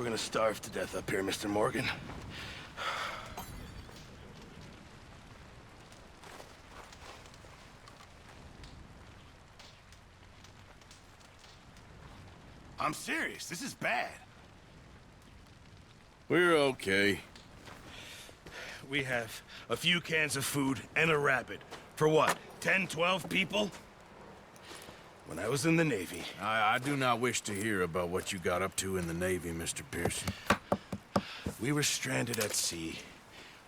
gonna starve to death up here, Mr. Morgan. I'm serious. This is bad. We're okay. We have a few cans of food and a rabbit. For what, 10, 12 people? When I was in the Navy... I do not wish to hear about what you got up to in the Navy, Mr. Pearson. We were stranded at sea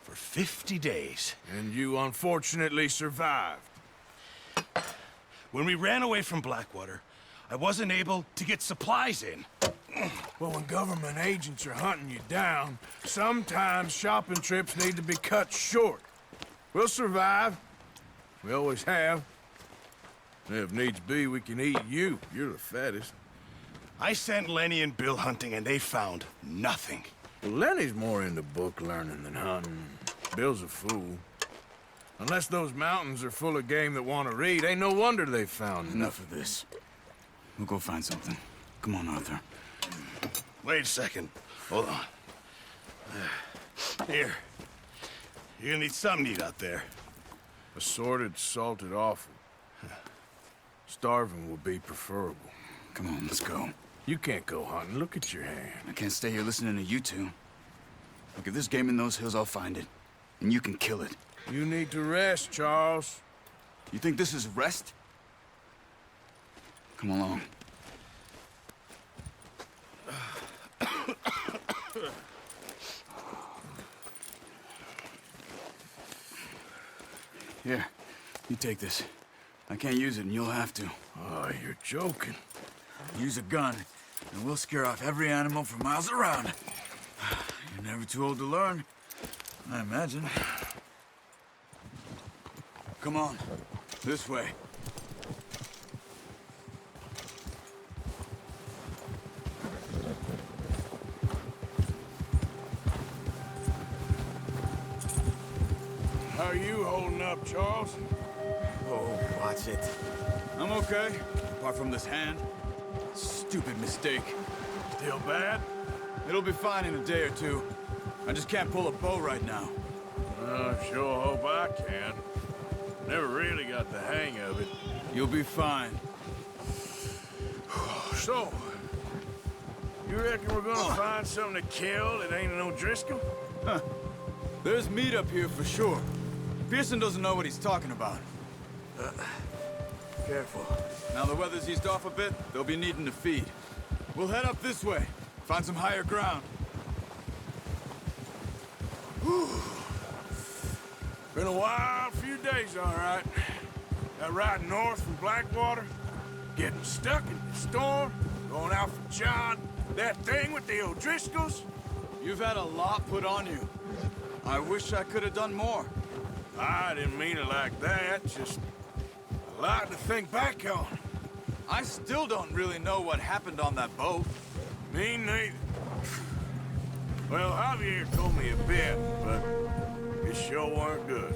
for 50 days. And you unfortunately survived. When we ran away from Blackwater, I wasn't able to get supplies in. Well, when government agents are hunting you down, sometimes shopping trips need to be cut short. We'll survive. We always have. If needs be, we can eat you. You're the fattest. I sent Lenny and Bill hunting, and they found nothing. Well, Lenny's more into book learning than hunting. Bill's a fool. Unless those mountains are full of game that want to read, ain't no wonder they found Enough of this. We'll go find something. Come on, Arthur. Wait a second. Hold on. Here. You're gonna need something to eat out there. Assorted, salted offal. Starving will be preferable. Come on, let's go. You can't go hunting. Look at your hand. I can't stay here listening to you two. Look, if there's game in those hills, I'll find it. And you can kill it. You need to rest, Charles. You think this is rest? Come along. Here, you take this. I can't use it, and you'll have to. Oh, you're joking. Use a gun, and we'll scare off every animal for miles around. You're never too old to learn, I imagine. Come on, this way. How are you holding up, Charles? Oh, watch it. I'm okay, apart from this hand. Stupid mistake. Still bad? It'll be fine in a day or two. I just can't pull a bow right now. I sure hope I can. Never really got the hang of it. You'll be fine. So, you reckon we're gonna find something to kill that ain't no Driscoll? Huh. There's meat up here for sure. Pearson doesn't know what he's talking about. Careful. Now the weather's eased off a bit, they'll be needing to feed. We'll head up this way, find some higher ground. Whew. Been a wild few days, all right. That ride north from Blackwater, getting stuck in the storm, going out for John, that thing with the O'Driscolls. You've had a lot put on you. I wish I could have done more. I didn't mean it like that, just a lot to think back on. I still don't really know what happened on that boat. Me neither. Well, Javier told me a bit, but it sure weren't good.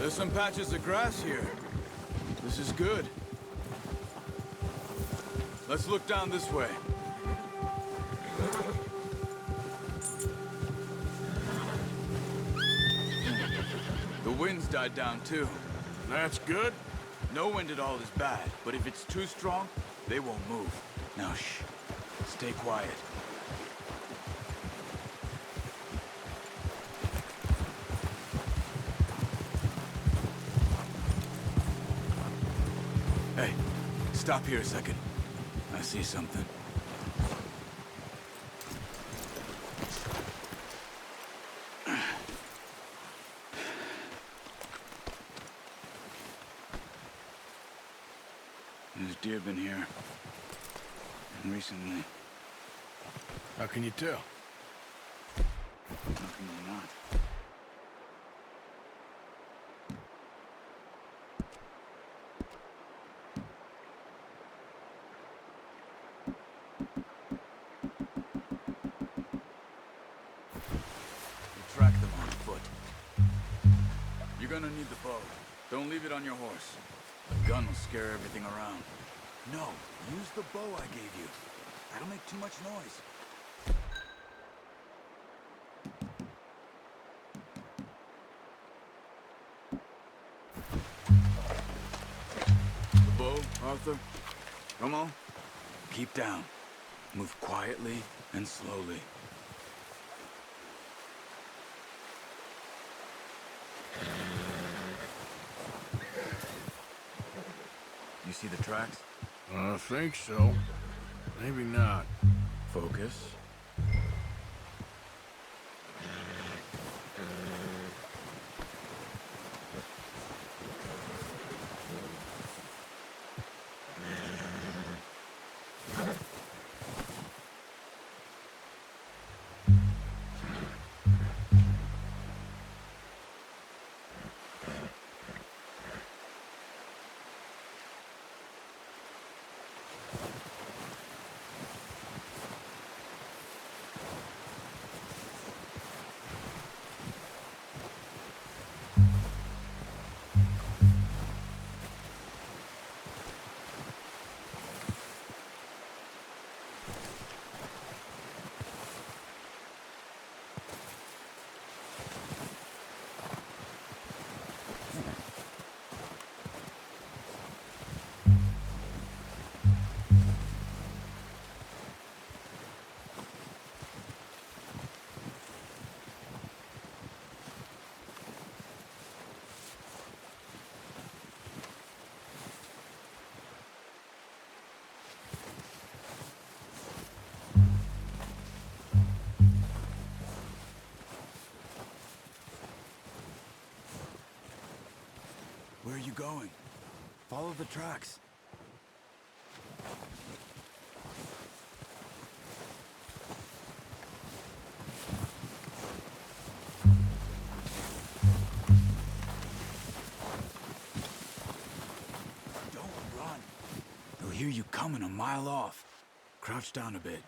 There's some patches of grass here. This is good. Let's look down this way. The wind's died down too. That's good. No wind at all is bad, but if it's too strong, they won't move. Now shh. Stay quiet. Hey, stop here a second. I see something. There's deer been here. And recently. How can you tell? How can you not? You track them on foot. You're gonna need the bow. Don't leave it on your horse. The gun will scare everything around. No, use the bow I gave you. That'll make too much noise. The bow, Arthur. Come on. Keep down. Move quietly and slowly. You see the tracks? I think so. Maybe not. Focus. Where are you going? Follow the tracks. Don't run. They'll hear you coming a mile off. Crouch down a bit.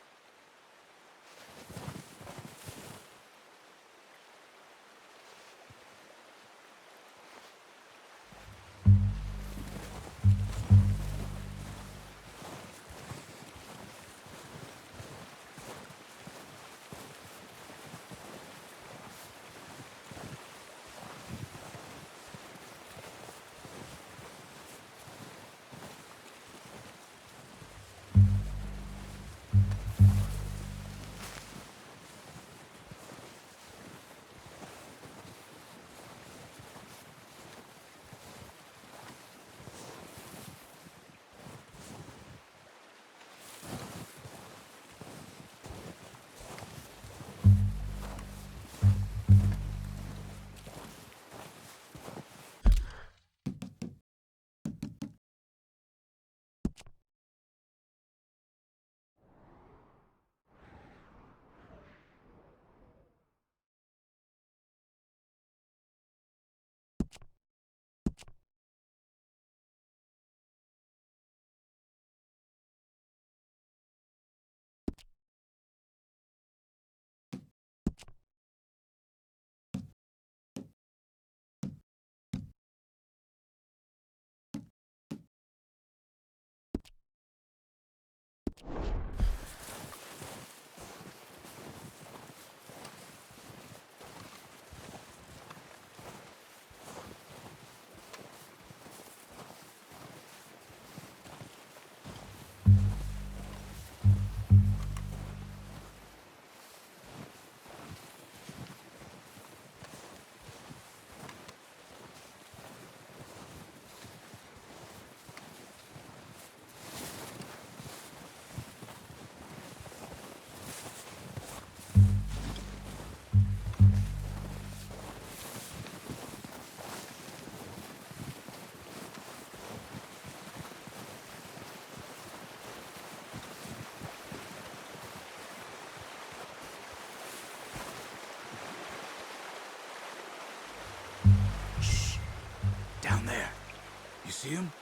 You see him?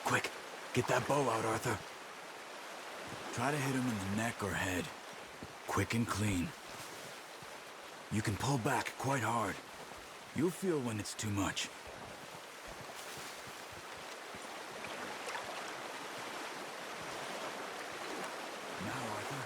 Quick, get that bow out, Arthur. Try to hit him in the neck or head. Quick and clean. You can pull back quite hard. You'll feel when it's too much. Now, Arthur.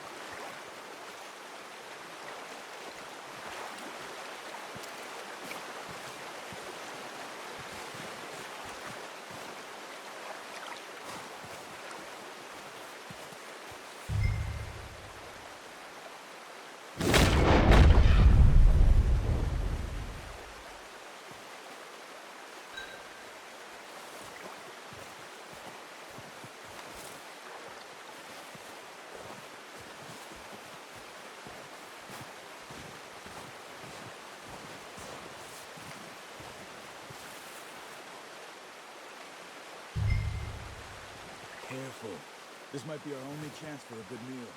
Careful. This might be our only chance for a good meal.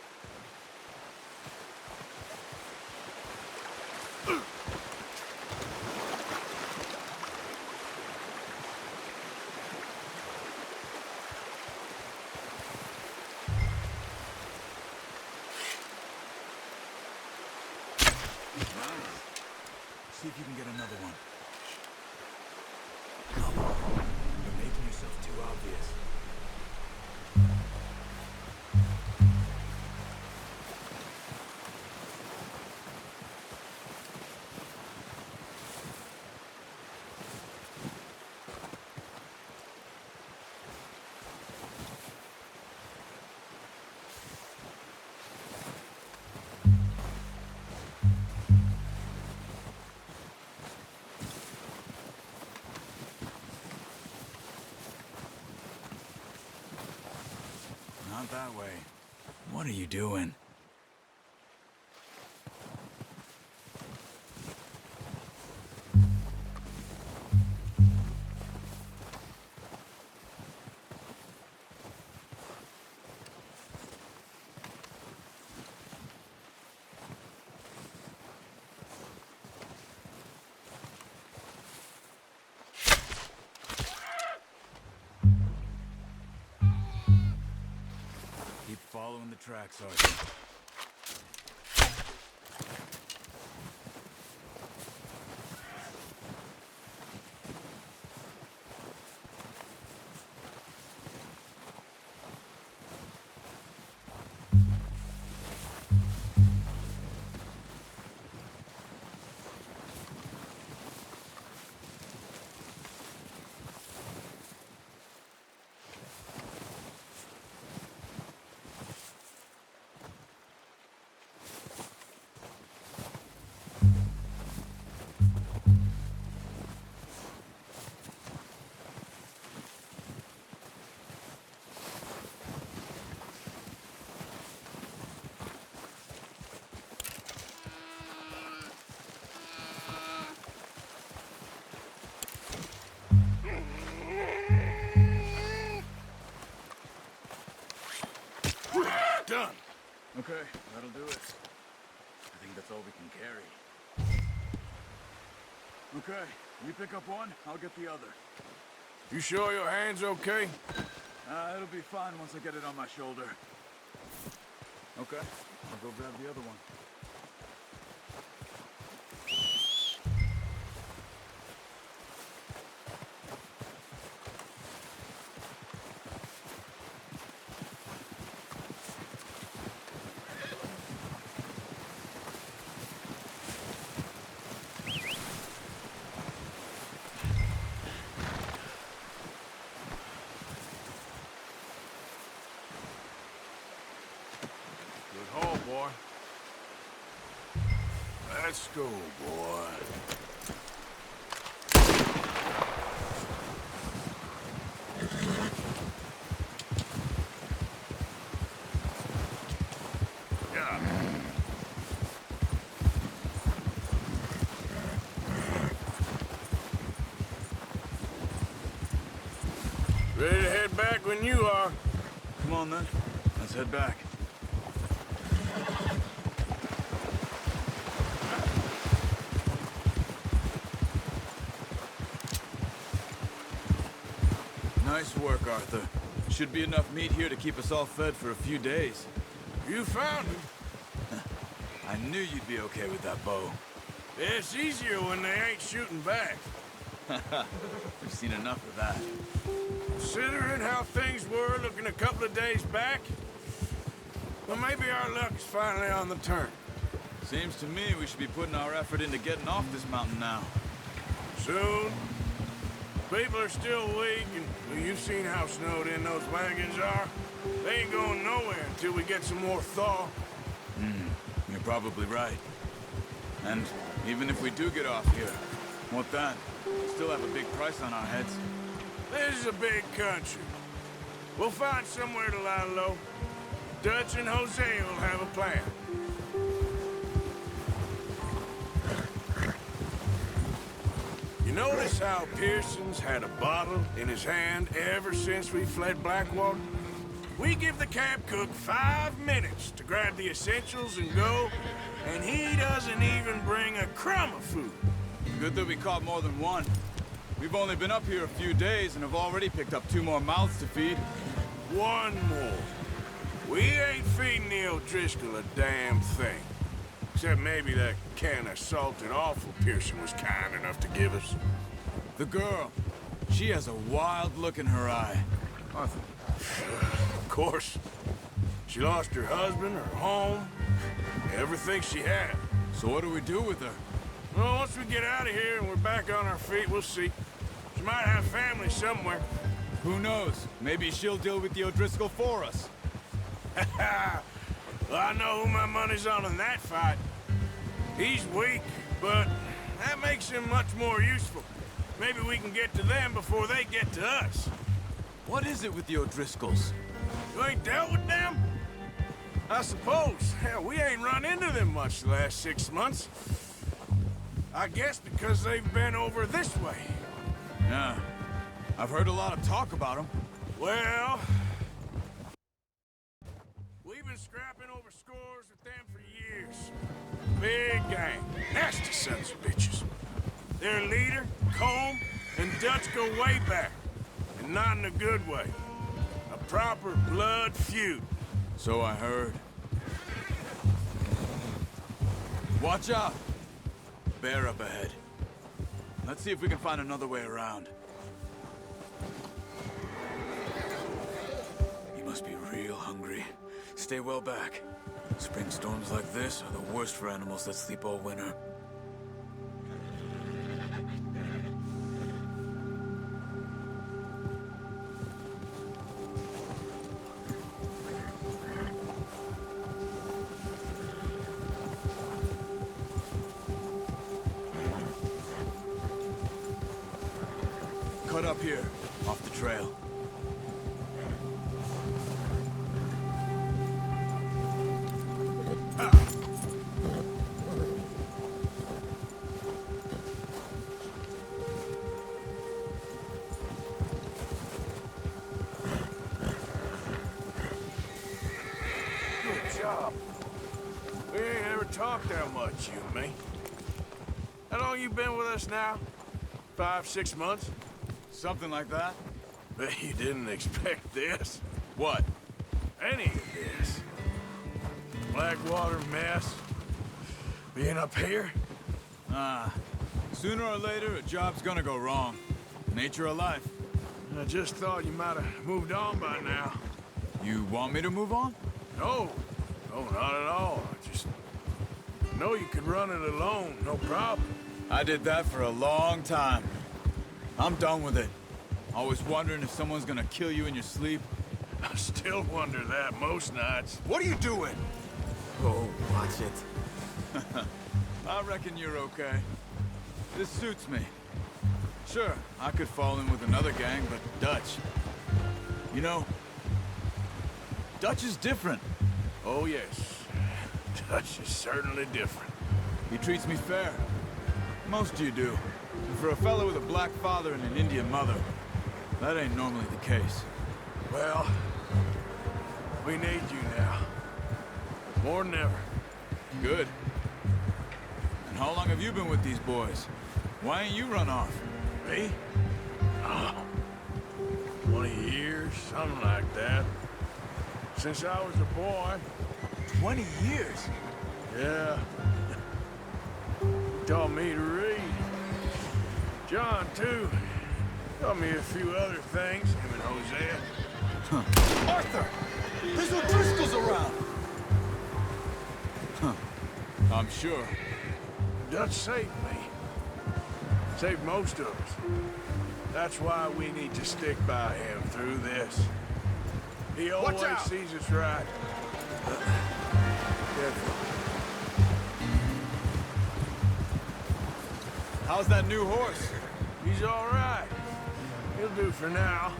Nice. See if you can get another one. You're making yourself too obvious. Not that way. What are you doing? Following the tracks, Arthur. Done. Okay, that'll do it. I think that's all we can carry. Okay, you pick up one, I'll get the other. You sure your hand's okay? It'll be fine once I get it on my shoulder. Okay, I'll go grab the other one. Boy. Let's go, boy. Yeah. Ready to head back when you are. Come on, then. Let's head back. Nice work, Arthur. Should be enough meat here to keep us all fed for a few days. You found it. I knew you'd be okay with that bow. It's easier when they ain't shooting back. We've seen enough of that. Considering how things were looking a couple of days back, well, maybe our luck is finally on the turn. Seems to me we should be putting our effort into getting off this mountain now. Soon. People are still weak, and well, you've seen how snowed in those wagons are. They ain't going nowhere until we get some more thaw. You're probably right. And even if we do get off here, what then? We still have a big price on our heads. This is a big country. We'll find somewhere to lie low. Dutch and Jose will have a plan. You notice how Pearson's had a bottle in his hand ever since we fled Blackwater? We give the camp cook 5 minutes to grab the essentials and go, and he doesn't even bring a crumb of food. Good that we caught more than one. We've only been up here a few days and have already picked up 2 more mouths to feed. One more. We ain't feeding the O'Driscoll a damn thing. Except maybe that can of salted offal Pearson was kind enough to give us. The girl. She has a wild look in her eye. Arthur. Of course. She lost her husband, her home, everything she had. So what do we do with her? Well, once we get out of here and we're back on our feet, we'll see. She might have family somewhere. Who knows? Maybe she'll deal with the O'Driscoll for us. Well, I know who my money's on in that fight. He's weak, but that makes him much more useful. Maybe we can get to them before they get to us. What is it with the O'Driscolls? You ain't dealt with them? I suppose. Hell, we ain't run into them much the last 6 months. I guess because they've been over this way. Yeah. I've heard a lot of talk about them. Well, we've been scrapping over scores with them for years. Big gang. Nasty sons of bitches. Their leader, Combe, and Dutch go way back. And not in a good way. A proper blood feud. So I heard. Watch out! Bear up ahead. Let's see if we can find another way around. He must be real hungry. Stay well back. Spring storms like this are the worst for animals that sleep all winter. Cut up here, off the trail. Good job. We ain't ever talked that much, you and me. How long you been with us now? 5, 6 months? Something like that? Bet you didn't expect this. What? Any of this. Blackwater mess. Being up here? Sooner or later, a job's gonna go wrong. Nature of life. I just thought you might have moved on by now. You want me to move on? No. No, not at all. I just know you could run it alone, no problem. I did that for a long time. I'm done with it. Always wondering if someone's gonna kill you in your sleep. I still wonder that most nights. What are you doing? Oh, watch it. I reckon you're okay. This suits me. Sure, I could fall in with another gang, but Dutch... You know, Dutch is different. Oh, yes. Dutch is certainly different. He treats me fair. Most of you do. And for a fellow with a black father and an Indian mother, that ain't normally the case. Well, we need you now. More than ever. Good. And how long have you been with these boys? Why ain't you run off? Me? Oh. One 20 years, something like that. Since I was a boy. 20 years? Yeah. He taught me to read. John, too. Taught me a few other things, him and Hosea. Huh. Arthur! There's no Driscolls around! Huh. I'm sure. Dutch saved me. Saved most of us. That's why we need to stick by him through this. He always sees us right. Careful. How's that new horse? He's all right. He'll do for now.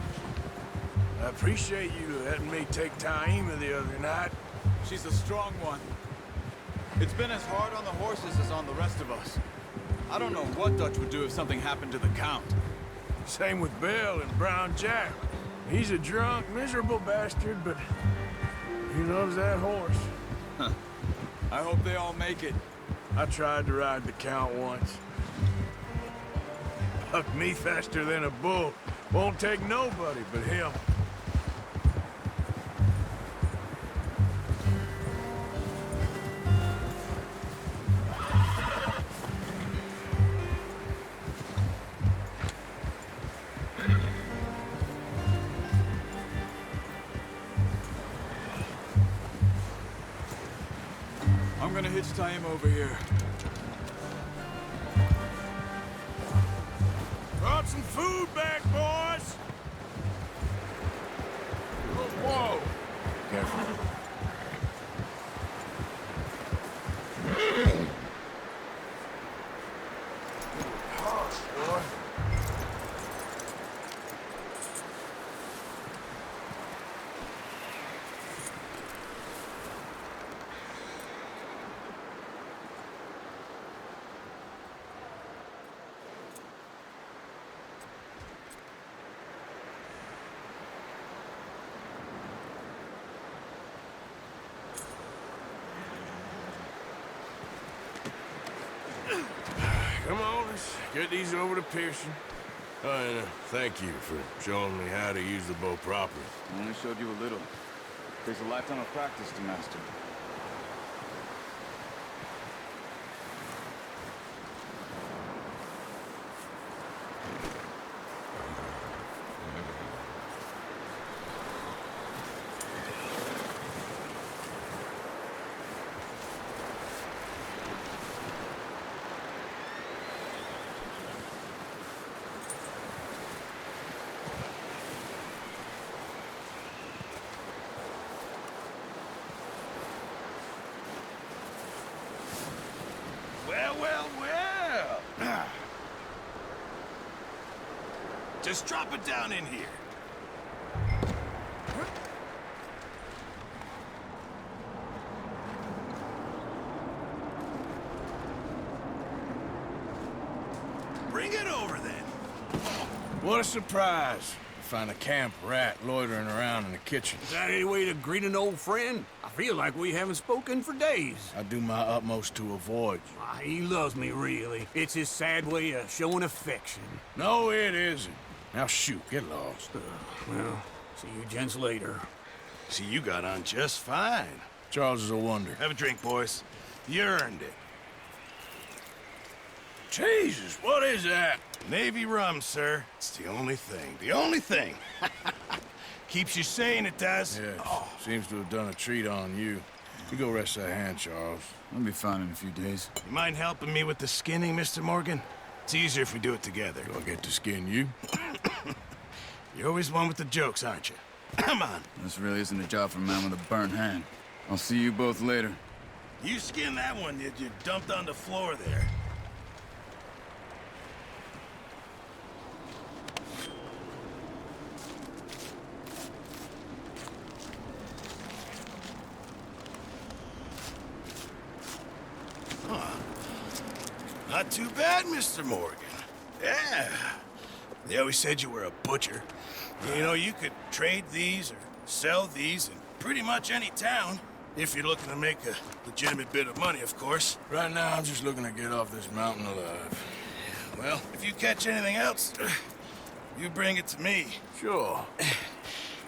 I appreciate you letting me take Taima the other night. She's a strong one. It's been as hard on the horses as on the rest of us. I don't know what Dutch would do if something happened to the Count. Same with Bill and Brown Jack. He's a drunk, miserable bastard, but he loves that horse. Huh. I hope they all make it. I tried to ride the Count once. Bucked me faster than a bull. Won't take nobody but him. I'm gonna hitch Taima over here. Brought some food back, boys! Whoa! Careful. Harsh, boy. Come on, let's get these over to Pearson. Oh, and thank you for showing me how to use the bow properly. I only showed you a little. Takes a lifetime of practice to master. Well. Just drop it down in here. Bring it over then. What a surprise. Find a camp rat loitering around in the kitchen. Is that any way to greet an old friend? I feel like we haven't spoken for days. I do my utmost to avoid you. He loves me, really. It's his sad way of showing affection. No, it isn't. Now shoot, get lost. Well, see you gents later. See, you got on just fine. Charles is a wonder. Have a drink, boys. You earned it. Jesus, what is that? Navy rum, sir. It's the only thing. The only thing. Keeps you sane, it does. Yes, seems to have done a treat on you. You go rest that hand, Charles. I'll be fine in a few days. You mind helping me with the skinning, Mr. Morgan? It's easier if we do it together. Do I get to skin you? You're always one with the jokes, aren't you? Come on. This really isn't a job for a man with a burnt hand. I'll see you both later. You skinned that one you dumped on the floor there. Not too bad, Mr. Morgan. Yeah. They always said you were a butcher. You know, you could trade these or sell these in pretty much any town. If you're looking to make a legitimate bit of money, of course. Right now, I'm just looking to get off this mountain alive. Well, if you catch anything else, You bring it to me. Sure.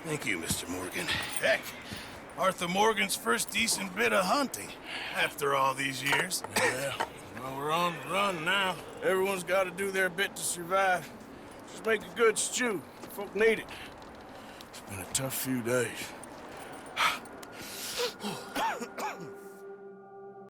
Thank you, Mr. Morgan. Heck, Arthur Morgan's first decent bit of hunting after all these years. Yeah, well, we're on the run now. Everyone's got to do their bit to survive. Just make a good stew. Folk need it. It's been a tough few days.